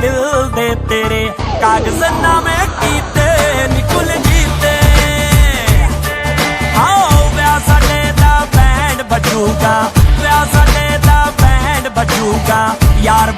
दिल दे तेरे कागज़नामे कीते निकुल जीते। आओ ब्याह साडे दा बैंड बजूगा, ब्याह साडे दा बैंड बजूगा, यार